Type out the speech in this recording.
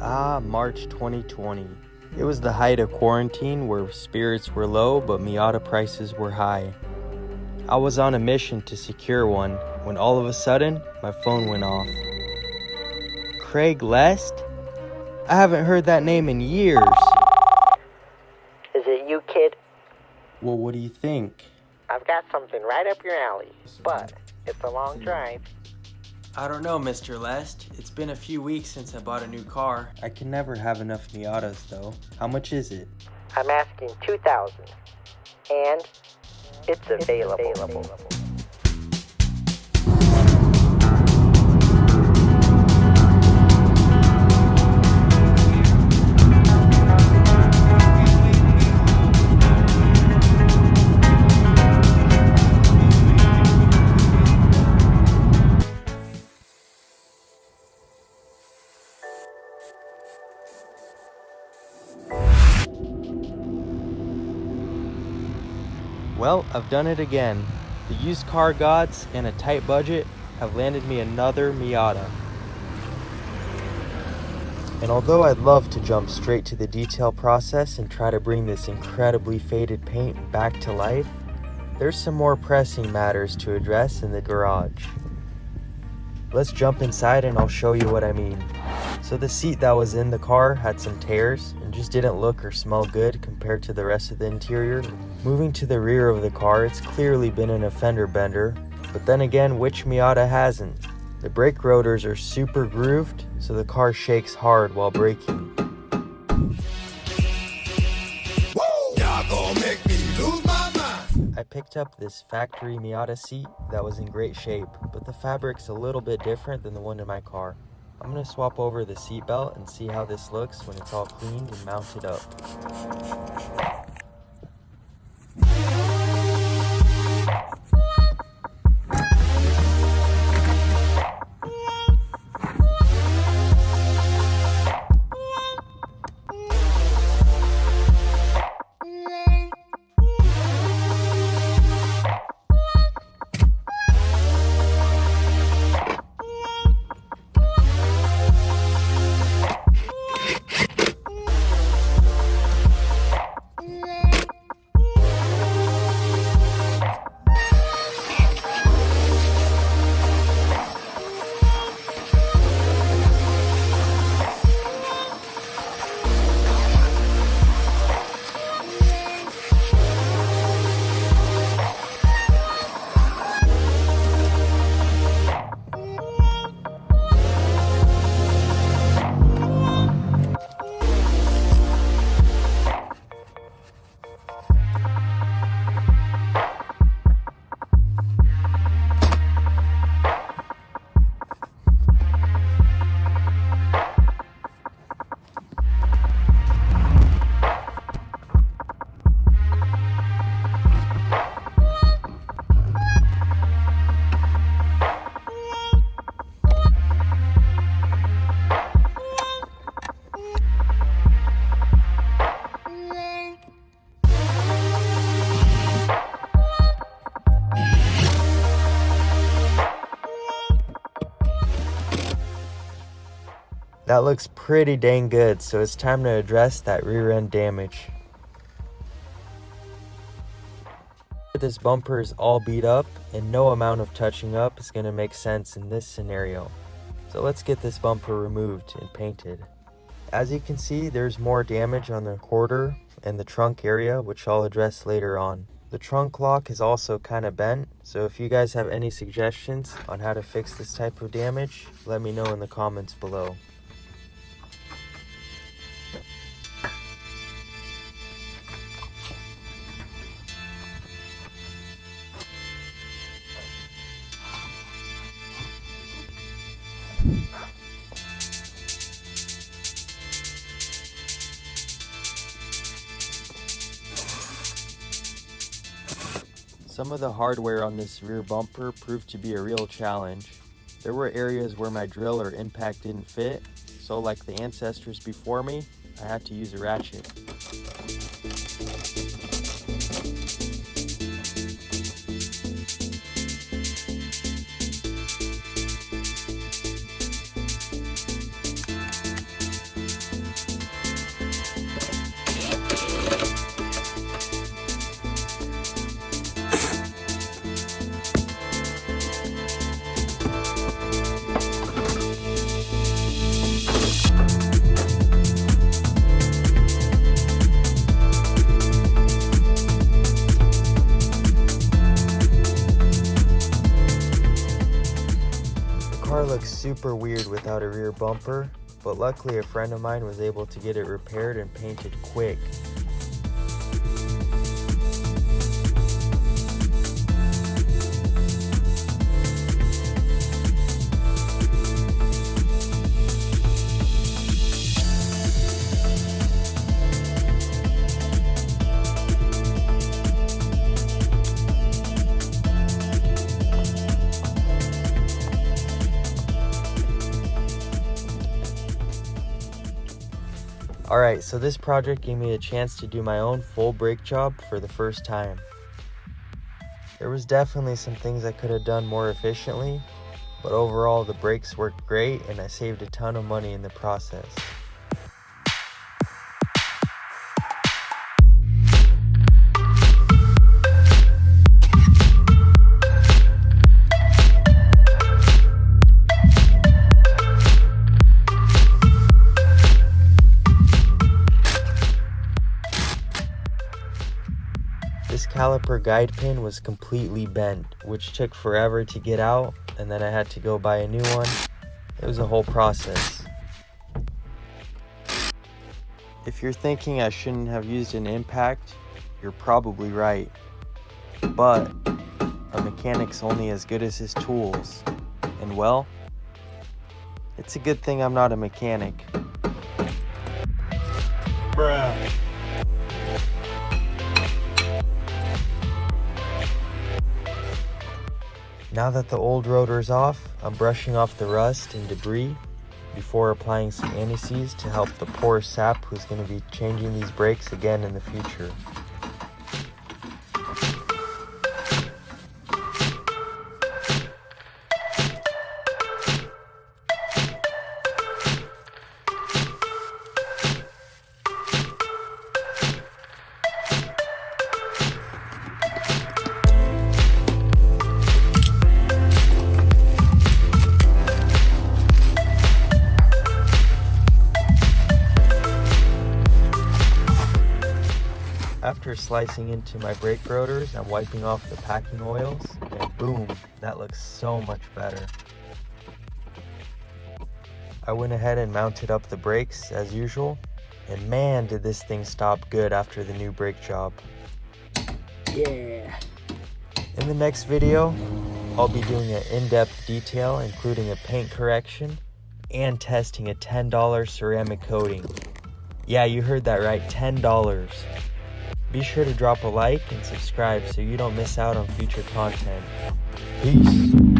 March 2020. It was the height of quarantine where spirits were low but Miata prices were high. I was on a mission to secure one when all of a sudden my phone went off. Craigslist? I haven't heard that name in years. Is it you, kid? Well, what do you think? I've got something right up your alley, but it's a long drive. I don't know, Mr. Lest. It's been a few weeks since I bought a new car. I can never have enough Miatas, though. How much is it? I'm asking $2,000, and it's available. Well, I've done it again. The used car gods and a tight budget have landed me another Miata. And although I'd love to jump straight to the detail process and try to bring this incredibly faded paint back to life, there's some more pressing matters to address in the garage. Let's jump inside and I'll show you what I mean. So the seat that was in the car had some tears and just didn't look or smell good compared to the rest of the interior. Moving to the rear of the car, it's clearly been an fender bender, but then again, which Miata hasn't? The brake rotors are super grooved, so the car shakes hard while braking. I picked up this factory Miata seat that was in great shape, but the fabric's a little bit different than the one in my car. I'm going to swap over the seat belt and see how this looks when it's all cleaned and mounted up. That looks pretty dang good, so it's time to address that rear end damage. This bumper is all beat up, and no amount of touching up is going to make sense in this scenario. So let's get this bumper removed and painted. As you can see, there's more damage on the quarter and the trunk area, which I'll address later on. The trunk lock is also kind of bent, so if you guys have any suggestions on how to fix this type of damage, let me know in the comments below. Some of the hardware on this rear bumper proved to be a real challenge. There were areas where my drill or impact didn't fit, so like the ancestors before me, I had to use a ratchet. looks super weird without a rear bumper, but luckily a friend of mine was able to get it repaired and painted quick. Alright, so this project gave me a chance to do my own full brake job for the first time. There was definitely some things I could have done more efficiently, but overall the brakes worked great and I saved a ton of money in the process. This caliper guide pin was completely bent, which took forever to get out, and then I had to go buy a new one. It was a whole process. If you're thinking I shouldn't have used an impact, you're probably right. But a mechanic's only as good as his tools. And well, it's a good thing I'm not a mechanic. Bruh. Now that the old rotor is off, I'm brushing off the rust and debris before applying some anti-seize to help the poor sap who's going to be changing these brakes again in the future. After slicing into my brake rotors, I'm wiping off the packing oils, and boom, that looks so much better. I went ahead and mounted up the brakes as usual, and man did this thing stop good after the new brake job. Yeah. In the next video, I'll be doing an in-depth detail including a paint correction and testing a $10 ceramic coating. Yeah, you heard that right, $10. Be sure to drop a like and subscribe so you don't miss out on future content. Peace.